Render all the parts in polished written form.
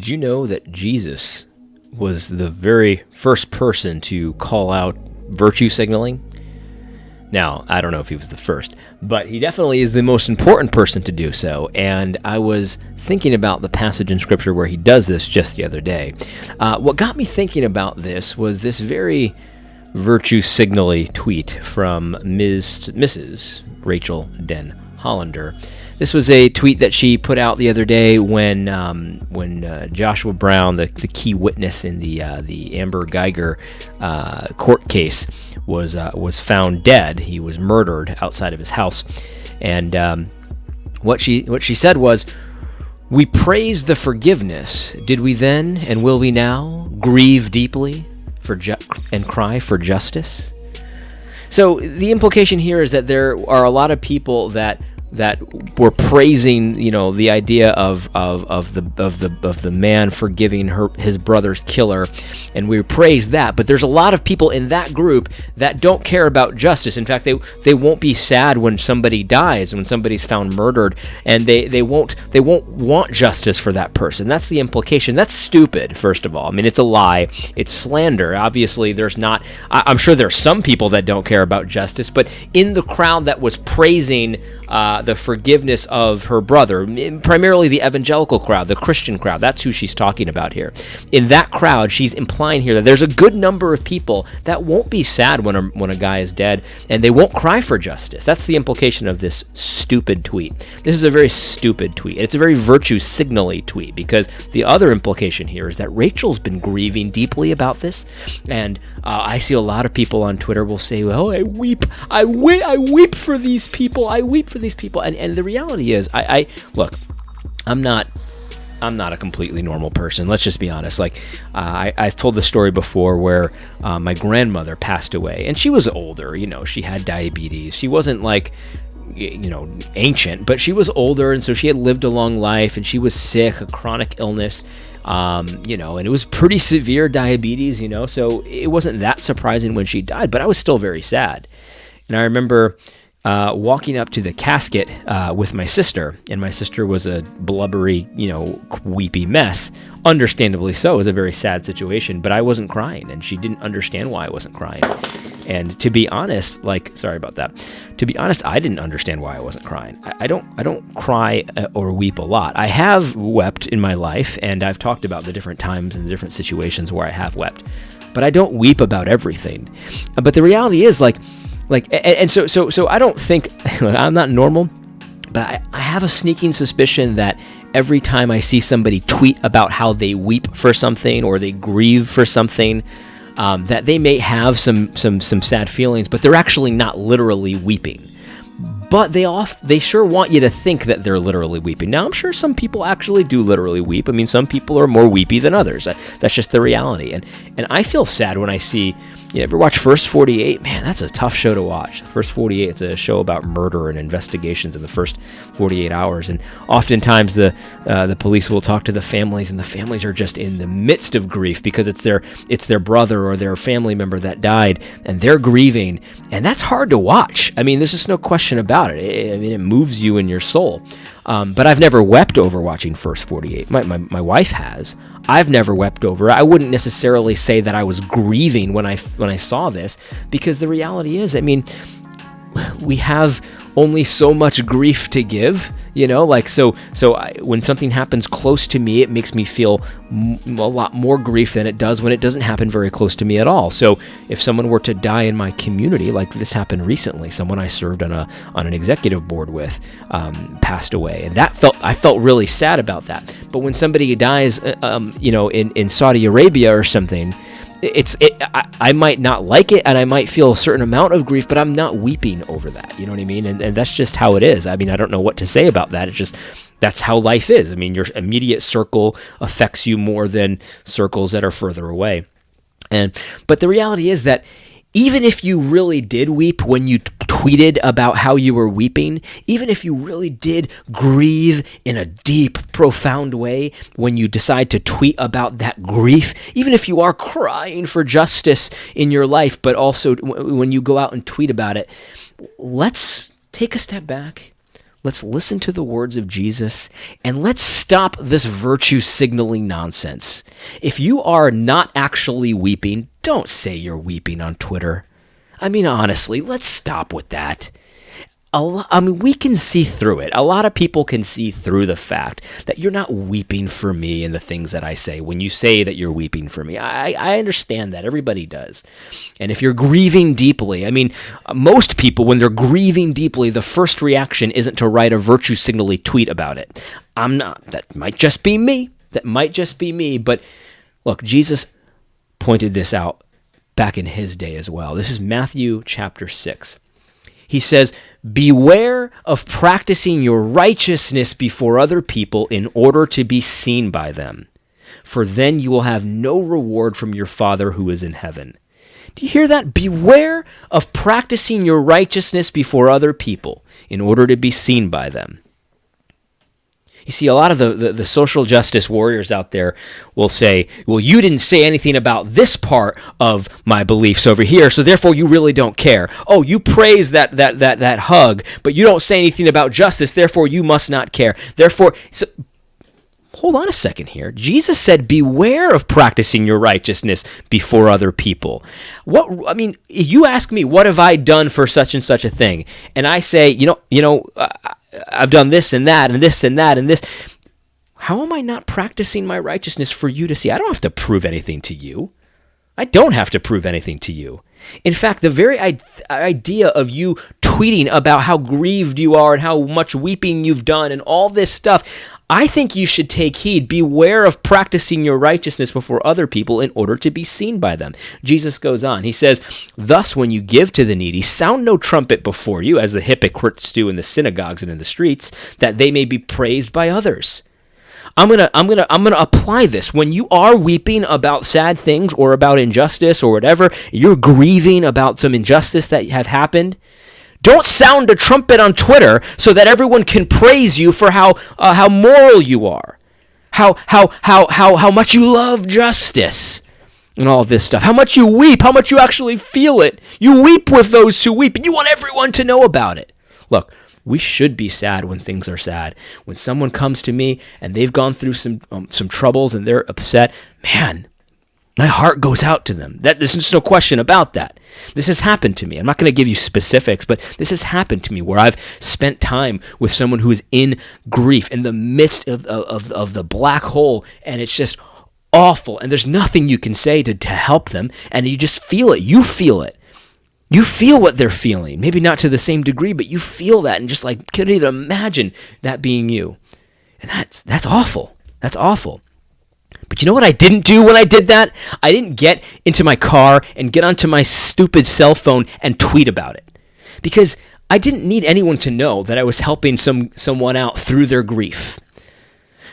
Did you know that Jesus was the very first person to call out virtue signaling? Now, I don't know if he was the first, but he definitely is the most important person to do so. And I was thinking about the passage in Scripture where he does this just the other day. What got me thinking about this was this very virtue signally tweet from Mrs. Rachel Den Hollander. This was a tweet that she put out the other day when Joshua Brown, the key witness in the Amber Geiger court case, was found dead. He was murdered outside of his house, and what she said was, "We praised the forgiveness. Did we then, and will we now, grieve deeply and cry for justice?" So the implication here is that there are a lot of people that were praising, the idea of the man forgiving his brother's killer, and we praise that. But there's a lot of people in that group that don't care about justice. In fact, they won't be sad when somebody dies, when somebody's found murdered, and they won't want justice for that person. That's the implication. That's stupid. First of all, I mean, it's a lie. It's slander. Obviously, there's not. I'm sure there are some people that don't care about justice, but in the crowd that was praising the forgiveness of her brother, primarily the evangelical crowd, the Christian crowd. That's who she's talking about here. In that crowd, she's implying here that there's a good number of people that won't be sad when a guy is dead, and they won't cry for justice. That's the implication of this stupid tweet. This is a very stupid tweet. It's a very virtue signally tweet, because the other implication here is that Rachel's been grieving deeply about this, and I see a lot of people on Twitter will say, "Oh, I weep for these people. I weep for these people." And the reality is, I look, I'm not a completely normal person. Let's just be honest. Like, I've told the story before where my grandmother passed away, and she was older. She had diabetes. She wasn't like, ancient, but she was older, and so she had lived a long life, and she was sick, a chronic illness, and it was pretty severe diabetes, so it wasn't that surprising when she died, but I was still very sad. And I remember walking up to the casket with my sister, and my sister was a blubbery, weepy mess. Understandably so. It was a very sad situation, but I wasn't crying, and she didn't understand why I wasn't crying. And to be honest, sorry about that. To be honest, I didn't understand why I wasn't crying. I don't cry or weep a lot. I have wept in my life, and I've talked about the different times and the different situations where I have wept, but I don't weep about everything. But the reality is, so I don't think I'm not normal, but I have a sneaking suspicion that every time I see somebody tweet about how they weep for something or they grieve for something, that they may have some sad feelings, but they're actually not literally weeping. But they sure want you to think that they're literally weeping. Now, I'm sure some people actually do literally weep. I mean, some people are more weepy than others. That's just the reality. And I feel sad when I see, you ever watch First 48? Man, that's a tough show to watch. First 48, it's a show about murder and investigations in the first 48 hours. And oftentimes the police will talk to the families, and the families are just in the midst of grief because it's their brother or their family member that died, and they're grieving. And that's hard to watch. I mean, there's just no question about it. It moves you in your soul. But I've never wept over watching First 48. My wife has. I've never wept over it. I wouldn't necessarily say that I was grieving when I saw this, because the reality is, I mean, we have only so much grief to give, when something happens close to me, it makes me feel a lot more grief than it does when it doesn't happen very close to me at all. So if someone were to die in my community, like this happened recently, someone I served on an executive board with passed away, and I felt really sad about that. But when somebody dies, in Saudi Arabia or something, I might not like it, and I might feel a certain amount of grief, but I'm not weeping over that. You know what I mean? And that's just how it is. I mean, I don't know what to say about that. It's just, that's how life is. I mean, your immediate circle affects you more than circles that are further away. But the reality is that even if you really did weep when you tweeted about how you were weeping, even if you really did grieve in a deep, profound way when you decide to tweet about that grief, even if you are crying for justice in your life, but also when you go out and tweet about it, let's take a step back. Let's listen to the words of Jesus, and let's stop this virtue signaling nonsense. If you are not actually weeping, don't say you're weeping on Twitter. I mean, honestly, let's stop with that. We can see through it. A lot of people can see through the fact that you're not weeping for me and the things that I say when you say that you're weeping for me. I understand that. Everybody does. And if you're grieving deeply, most people, when they're grieving deeply, the first reaction isn't to write a virtue signally tweet about it. I'm not. That might just be me. But look, Jesus pointed this out back in his day as well. This is Matthew chapter 6. He says, beware of practicing your righteousness before other people in order to be seen by them, for then you will have no reward from your Father who is in heaven. Do you hear that? Beware of practicing your righteousness before other people in order to be seen by them. You see, a lot of the social justice warriors out there will say, well, you didn't say anything about this part of my beliefs over here, so therefore you really don't care. Oh, you praise that hug, but you don't say anything about justice, therefore you must not care. Hold on a second here. Jesus said, beware of practicing your righteousness before other people. You ask me, what have I done for such and such a thing? And I say, I've done this and that and this and that and this. How am I not practicing my righteousness for you to see? I don't have to prove anything to you. I don't have to prove anything to you. In fact, the very idea of you tweeting about how grieved you are and how much weeping you've done and all this stuff, I think you should take heed. Beware of practicing your righteousness before other people in order to be seen by them. Jesus goes on. He says, thus, when you give to the needy, sound no trumpet before you, as the hypocrites do in the synagogues and in the streets, that they may be praised by others. I'm gonna apply this. When you are weeping about sad things or about injustice or whatever, you're grieving about some injustice that have happened. Don't sound a trumpet on Twitter so that everyone can praise you for how moral you are, how much you love justice, and all this stuff. How much you weep, how much you actually feel it. You weep with those who weep, and you want everyone to know about it. Look, we should be sad when things are sad. When someone comes to me and they've gone through some troubles and they're upset, man, my heart goes out to them. There's just no question about that. This has happened to me. I'm not going to give you specifics, but this has happened to me where I've spent time with someone who is in grief, in the midst of the black hole, and it's just awful. And there's nothing you can say to help them, and you just feel it. You feel it. You feel what they're feeling. Maybe not to the same degree, but you feel that, and just can't even imagine that being you. And that's awful. That's awful. But you know what I didn't do when I did that? I didn't get into my car and get onto my stupid cell phone and tweet about it. Because I didn't need anyone to know that I was helping someone out through their grief.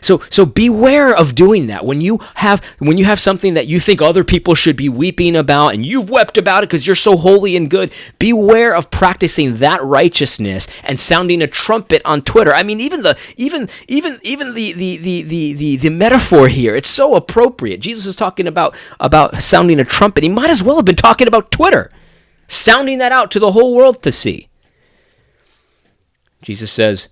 So beware of doing that. When you have something that you think other people should be weeping about, and you've wept about it because you're so holy and good, beware of practicing that righteousness and sounding a trumpet on Twitter. I mean, even the metaphor here, it's so appropriate. Jesus is talking about sounding a trumpet. He might as well have been talking about Twitter, sounding that out to the whole world to see. Jesus says,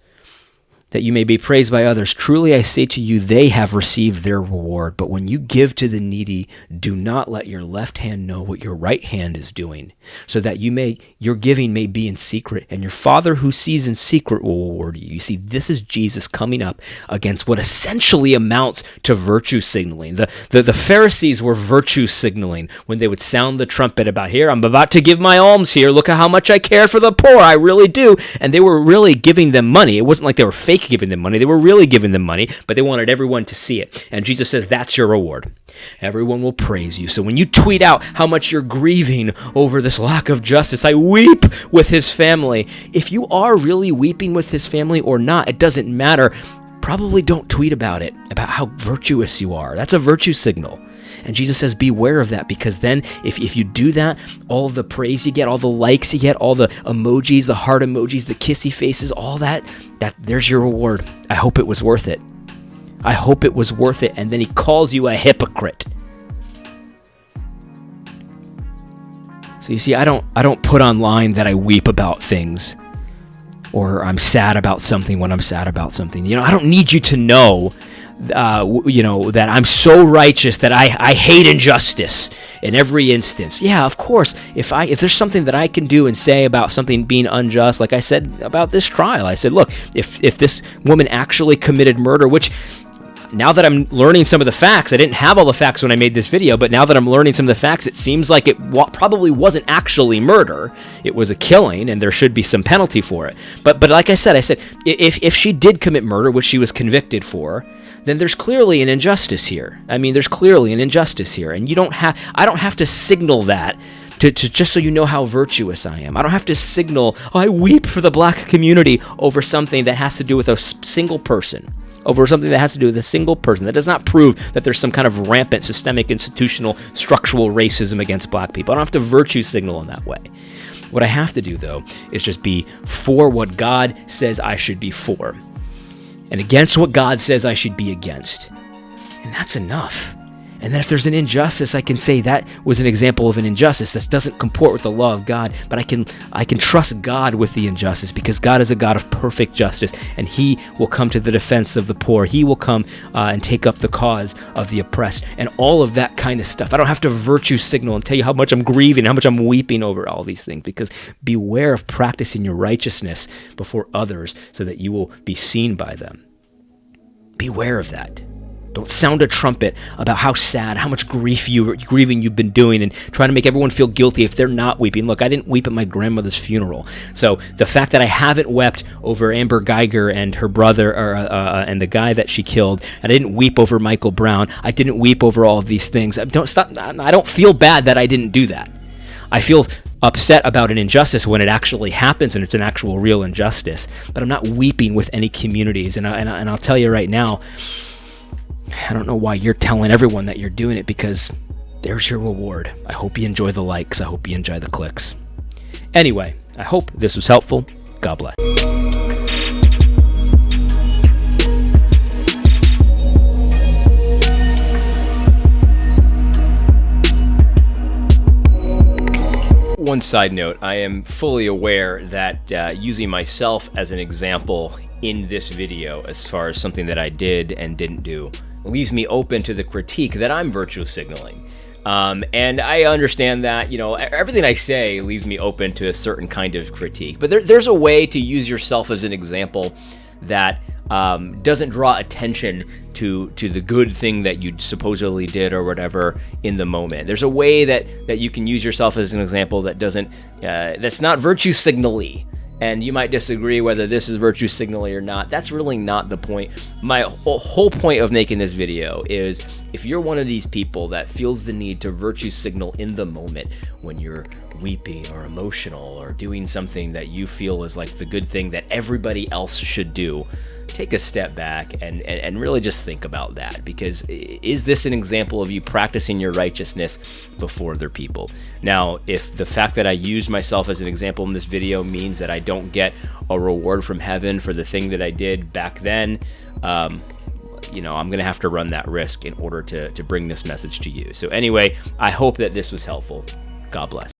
that you may be praised by others. Truly I say to you, they have received their reward. But when you give to the needy, do not let your left hand know what your right hand is doing, so that your giving may be in secret, and your Father who sees in secret will reward you. You see, this is Jesus coming up against what essentially amounts to virtue signaling. The Pharisees were virtue signaling when they would sound the trumpet about, here, I'm about to give my alms here. Look at how much I care for the poor. I really do. And they were really giving them money. It wasn't like they were fake giving them money. They were really giving them money, but they wanted everyone to see it. And Jesus says, that's your reward. Everyone will praise you. So when you tweet out how much you're grieving over this lack of justice, I weep with his family. If you are really weeping with his family or not, it doesn't matter. Probably don't tweet about it, about how virtuous you are. That's a virtue signal. And Jesus says, beware of that, because then if you do that, all the praise you get, all the likes you get, all the emojis, the heart emojis, the kissy faces, all that there's your reward. I hope it was worth it. I hope it was worth it. And then he calls you a hypocrite. So you see, I don't put online that I weep about things. or I'm sad about something when I'm sad about something. I don't need you to know that I'm so righteous that I hate injustice in every instance. Yeah, of course, if there's something that I can do and say about something being unjust, like I said about this trial, I said, look, if this woman actually committed murder, which now that I'm learning some of the facts, I didn't have all the facts when I made this video, but now that I'm learning some of the facts, it seems like it probably wasn't actually murder. It was a killing, and there should be some penalty for it. But like I said, if she did commit murder, which she was convicted for, then there's clearly an injustice here. I mean, there's clearly an injustice here, and I don't have to signal that to just so you know how virtuous I am. I don't have to signal, I weep for the black community over something that has to do with a single person. Over something that has to do with a single person. That does not prove that there's some kind of rampant, systemic, institutional, structural racism against black people. I don't have to virtue signal in that way. What I have to do, though, is just be for what God says I should be for, and against what God says I should be against. And that's enough. And then if there's an injustice, I can say that was an example of an injustice. This doesn't comport with the law of God, but I can trust God with the injustice, because God is a God of perfect justice, and He will come to the defense of the poor. He will come and take up the cause of the oppressed, and all of that kind of stuff. I don't have to virtue signal and tell you how much I'm grieving, how much I'm weeping over all these things, because beware of practicing your righteousness before others so that you will be seen by them. Beware of that. Don't sound a trumpet about how sad, how much grieving you've been doing, and trying to make everyone feel guilty if they're not weeping. Look, I didn't weep at my grandmother's funeral. So the fact that I haven't wept over Amber Geiger and her brother, and the guy that she killed, and I didn't weep over Michael Brown, I didn't weep over all of these things. I don't feel bad that I didn't do that. I feel upset about an injustice when it actually happens and it's an actual real injustice. But I'm not weeping with any communities. And I'll tell you right now, I don't know why you're telling everyone that you're doing it, because there's your reward. I hope you enjoy the likes. I hope you enjoy the clicks. Anyway, I hope this was helpful. God bless. One side note, I am fully aware that using myself as an example in this video, as far as something that I did and didn't do, leaves me open to the critique that I'm virtue signaling. And I understand that, everything I say leaves me open to a certain kind of critique. But there's a way to use yourself as an example that doesn't draw attention to the good thing that you supposedly did or whatever in the moment. There's a way that you can use yourself as an example that doesn't, that's not virtue signally. And you might disagree whether this is virtue signaling or not. That's really not the point. My whole point of making this video is, if you're one of these people that feels the need to virtue signal in the moment when you're weeping or emotional or doing something that you feel is like the good thing that everybody else should do, take a step back and really just think about that. Because is this an example of you practicing your righteousness before other people? Now, if the fact that I used myself as an example in this video means that I don't get a reward from heaven for the thing that I did back then, I'm going to have to run that risk in order to bring this message to you. So anyway, I hope that this was helpful. God bless.